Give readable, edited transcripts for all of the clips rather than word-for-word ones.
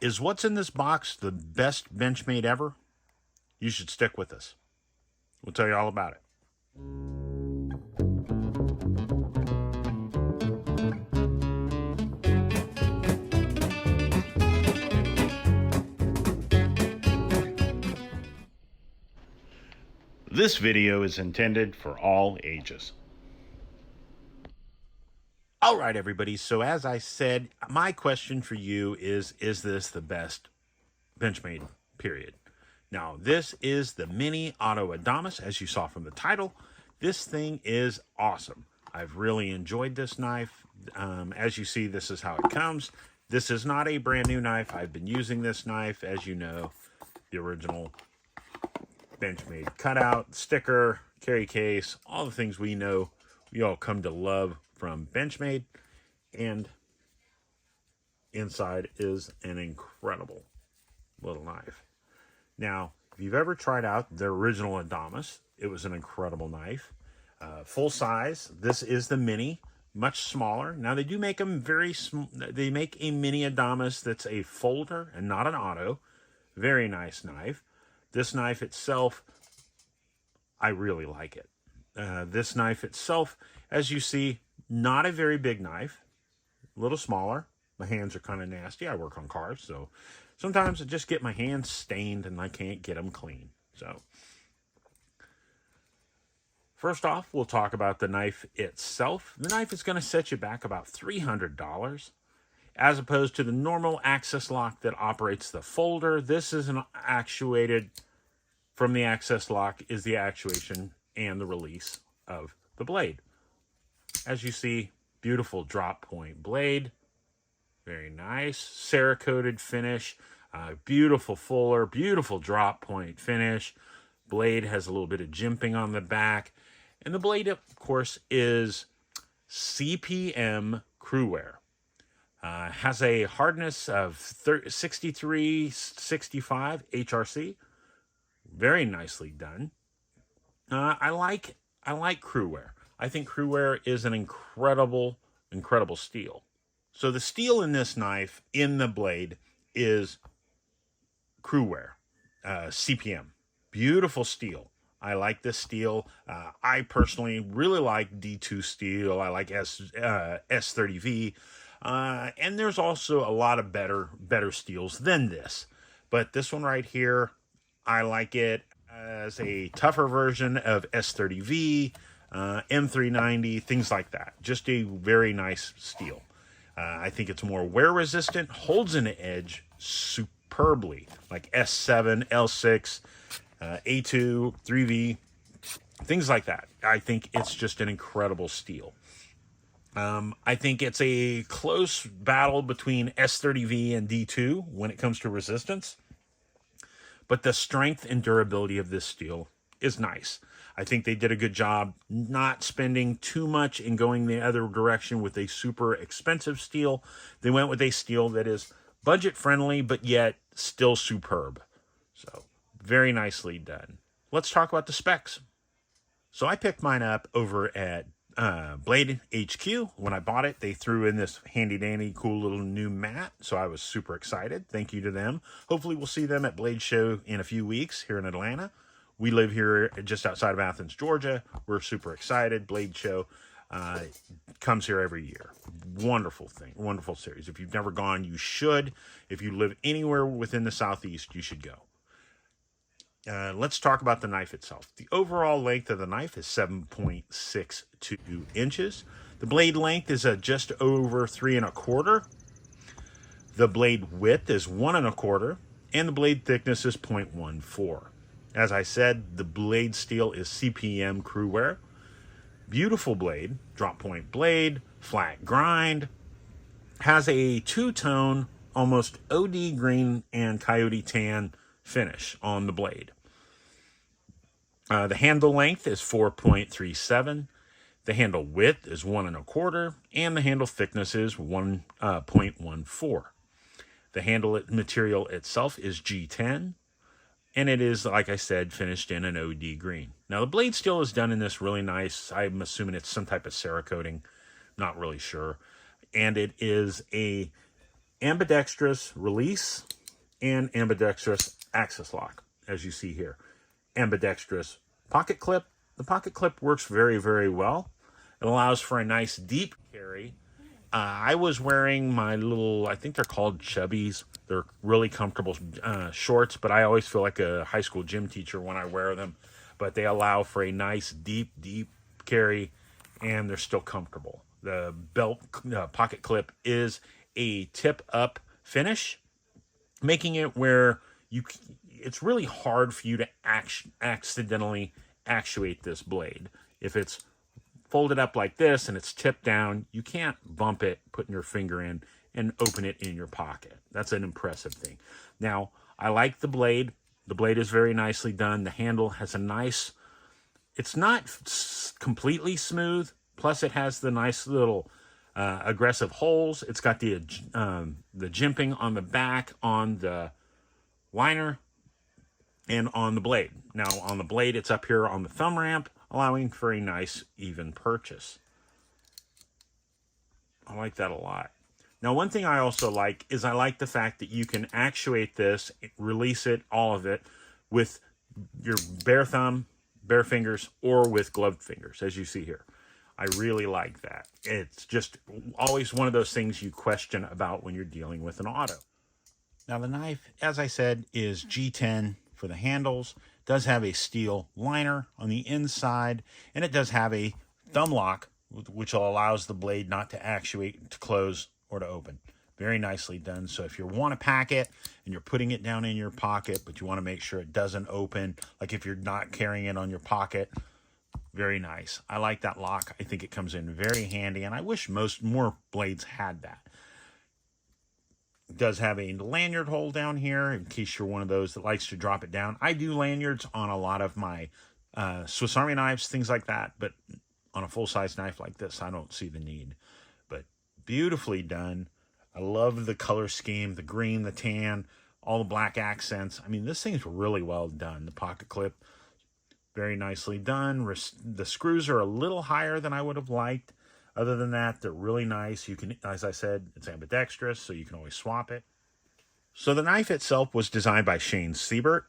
Is what's in this box the best Benchmade ever? You should stick with us. We'll tell you all about it. This video is intended for all ages. All right, everybody. So as I said, my question for you is this the best Benchmade period? Now, this is the Mini Auto Adamas, as you saw from the title. This thing is awesome. I've really enjoyed this knife. As you see, this is how it comes. This is not a brand new knife. I've been using this knife, as you know, the original Benchmade cutout, sticker, carry case, all the things we know we all come to love from Benchmade. And inside is an incredible little knife. Now, if you've ever tried out the original Adamas, it was an incredible knife. Full size. This is the Mini, much smaller. Now, they do make them very small. They make a Mini Adamas that's a folder and not an auto. Very nice knife. This knife itself, I really like it. This knife itself, as you see, not a very big knife. A little smaller. My hands are kind of nasty. I work on cars, so sometimes I just get my hands stained and I can't get them clean. So, first off, we'll talk about the knife itself. The knife is going to set you back about $300. As opposed to the normal access lock that operates the folder, this is an actuated, from the access lock is the actuation and the release of the blade. As you see, beautiful drop point blade. Very nice. Cerakoted finish. Beautiful fuller. Beautiful drop point finish. Blade has a little bit of jimping on the back. And the blade, of course, is CPM-CruWear. Has a hardness of 63-65 HRC. Very nicely done. I like CruWear. I think CruWear is an incredible steel. So the steel in this knife, in the blade, is CruWear, CPM. Beautiful steel. I like this steel. I personally really like D2 steel. I like S30V. And there's also a lot of better steels than this. But this one right here, I like it as a tougher version of S30V, M390, things like that. Just a very nice steel. I think it's more wear resistant, holds an edge superbly, like S7, L6, A2, 3V, things like that. I think it's just an incredible steel. I think it's a close battle between S30V and D2 when it comes to resistance. But the strength and durability of this steel is nice. I think they did a good job not spending too much in going the other direction with a super expensive steel. They went with a steel that is budget friendly, but yet still superb. So very nicely done. Let's talk about the specs. So I picked mine up over at Blade HQ. When I bought it, they threw in this handy dandy cool little new mat, so I was super excited. Thank you to them. Hopefully we'll see them at Blade Show in a few weeks here in Atlanta. We live here just outside of Athens, Georgia. We're super excited. Blade Show comes here every year. Wonderful thing, wonderful series. If you've never gone, you should. If you live anywhere within the Southeast, you should go. Let's talk about the knife itself. The overall length of the knife is 7.62 inches. The blade length is just over 3 1/4. The blade width is 1 1/4, and the blade thickness is 0.14. As I said, the blade steel is CPM-CruWear. Beautiful blade, drop point blade, flat grind. Has a two-tone, almost OD green and coyote tan finish on the blade. The handle length is 4.37. The handle width is 1 1/4, and the handle thickness is 1.14. The handle material itself is G10, and it is, like I said, finished in an OD green. Now, the blade steel is done in this really nice, I'm assuming it's some type of Cerakoting, not really sure. And it is a ambidextrous release and ambidextrous access lock, as you see here. Ambidextrous pocket clip. The pocket clip works very, very well. It allows for a nice deep carry. I was wearing my little, I think they're called Chubbies. They're really comfortable shorts, but I always feel like a high school gym teacher when I wear them. But they allow for a nice deep, deep carry, and they're still comfortable. The belt pocket clip is a tip-up finish, making it where it's really hard for you to accidentally actuate this blade. If it's folded up like this and it's tipped down, you can't bump it, putting your finger in, and open it in your pocket. That's an impressive thing. Now, I like the blade. The blade is very nicely done. The handle has a nice, it's not completely smooth, plus it has the nice little aggressive holes. It's got the jimping on the back, on the liner, and on the blade. Now, on the blade, it's up here on the thumb ramp, allowing for a nice, even purchase. I like that a lot. Now, one thing I also like is I like the fact that you can actuate this, release it, all of it, with your bare thumb, bare fingers, or with gloved fingers, as you see here. I really like that. It's just always one of those things you question about when you're dealing with an auto. Now, the knife, as I said, is G10 for the handles. It does have a steel liner on the inside, and it does have a thumb lock, which allows the blade not to actuate, to close, or to open. Very nicely done. So if you want to pack it and you're putting it down in your pocket, but you want to make sure it doesn't open, like if you're not carrying it on your pocket, very nice. I like that lock. I think it comes in very handy, and I wish more blades had that. It does have a lanyard hole down here in case you're one of those that likes to drop it down. I do lanyards on a lot of my Swiss Army knives, things like that, but on a full-size knife like this, I don't see the need. But beautifully done. I love the color scheme, the green, the tan, all the black accents. I mean, this thing's really well done. The pocket clip, very nicely done. The screws are a little higher than I would have liked. Other than that, they're really nice. You can, as I said, it's ambidextrous, so you can always swap it. So the knife itself was designed by Shane Siebert.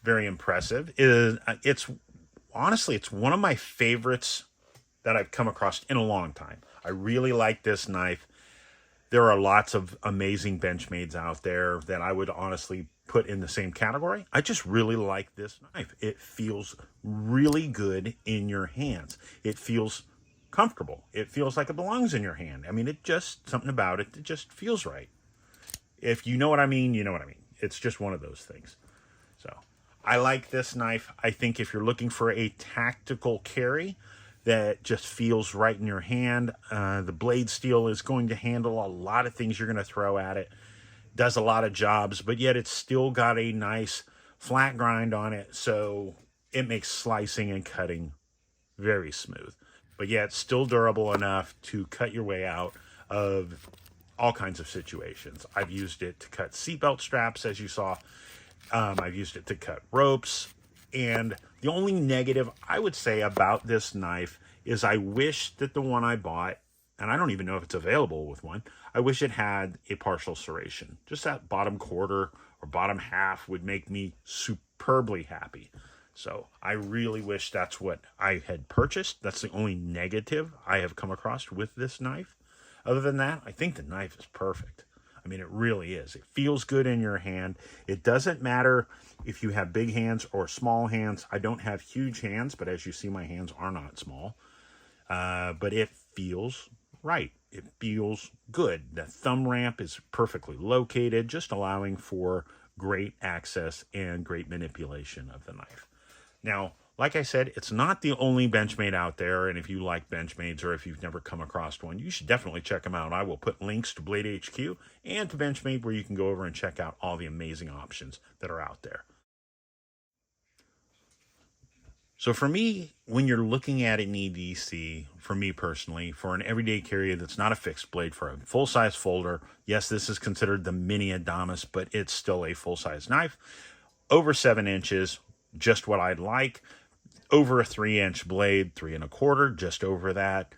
Very impressive. It's honestly, it's one of my favorites that I've come across in a long time. I really like this knife. There are lots of amazing Benchmades out there that I would honestly put in the same category. I just really like this knife. It feels really good in your hands. It feels comfortable. It feels like it belongs in your hand. I mean, it just, something about it, it just feels right. If you know what I mean, you know what I mean. It's just one of those things. So I like this knife. I think if you're looking for a tactical carry that just feels right in your hand, the blade steel is going to handle a lot of things you're going to throw at it. Does a lot of jobs, but yet it's still got a nice flat grind on it, so it makes slicing and cutting very smooth. But yet still durable enough to cut your way out of all kinds of situations. I've used it to cut seatbelt straps, as you saw. I've used it to cut ropes. And the only negative I would say about this knife is I wish that the one I bought, and I don't even know if it's available with one, I wish it had a partial serration. Just that bottom quarter or bottom half would make me superbly happy. So I really wish that's what I had purchased. That's the only negative I have come across with this knife. Other than that, I think the knife is perfect. I mean, it really is. It feels good in your hand. It doesn't matter if you have big hands or small hands. I don't have huge hands, but as you see, my hands are not small. But it feels right. It feels good. The thumb ramp is perfectly located, just allowing for great access and great manipulation of the knife. Now, like I said, it's not the only Benchmade out there, and if you like Benchmades or if you've never come across one, you should definitely check them out. I will put links to Blade HQ and to Benchmade where you can go over and check out all the amazing options that are out there. So for me, when you're looking at an EDC, for me personally, for an everyday carrier that's not a fixed blade, for a full-size folder, yes, this is considered the Mini Adamas, but it's still a full-size knife. Over 7 inches, just what I'd like. Over a 3-inch blade, 3 1/4, just over that.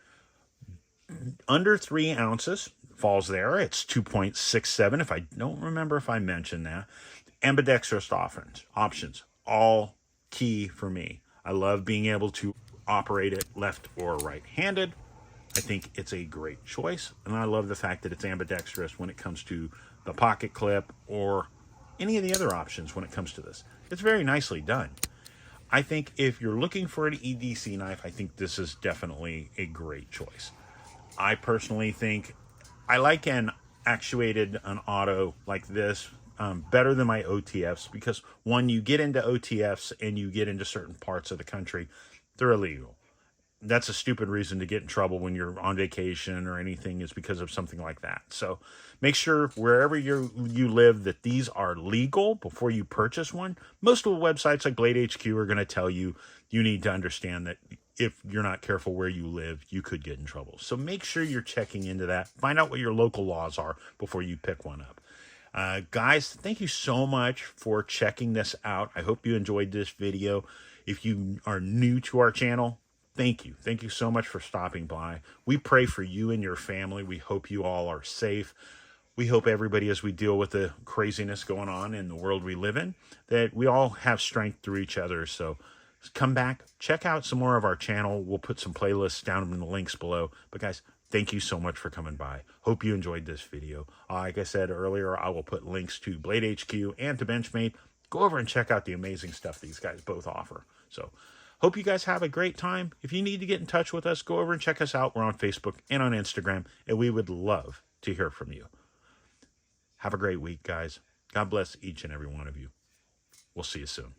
Under 3 ounces falls there. It's 2.67, if I don't remember if I mentioned that. Ambidextrous options, all key for me. I love being able to operate it left or right-handed. I think it's a great choice, and I love the fact that it's ambidextrous when it comes to the pocket clip or any of the other options when it comes to this. It's very nicely done. I think if you're looking for an EDC knife, I think this is definitely a great choice. I personally think I like an auto like this better than my OTFs because, one, you get into OTFs and you get into certain parts of the country, they're illegal. That's a stupid reason to get in trouble when you're on vacation or anything, is because of something like that. So make sure wherever you live that these are legal before you purchase one. Most of the websites like Blade HQ are going to tell you you need to understand that if you're not careful where you live, you could get in trouble. So make sure you're checking into that. Find out what your local laws are before you pick one up. Guys, thank you so much for checking this out. I hope you enjoyed this video. If you are new to our channel, thank you. Thank you so much for stopping by. We pray for you and your family. We hope you all are safe. We hope everybody, as we deal with the craziness going on in the world we live in, that we all have strength through each other. So come back, check out some more of our channel. We'll put some playlists down in the links below. But guys, thank you so much for coming by. Hope you enjoyed this video. Like I said earlier, I will put links to Blade HQ and to Benchmade. Go over and check out the amazing stuff these guys both offer. So hope you guys have a great time. If you need to get in touch with us, go over and check us out. We're on Facebook and on Instagram, and we would love to hear from you. Have a great week, guys. God bless each and every one of you. We'll see you soon.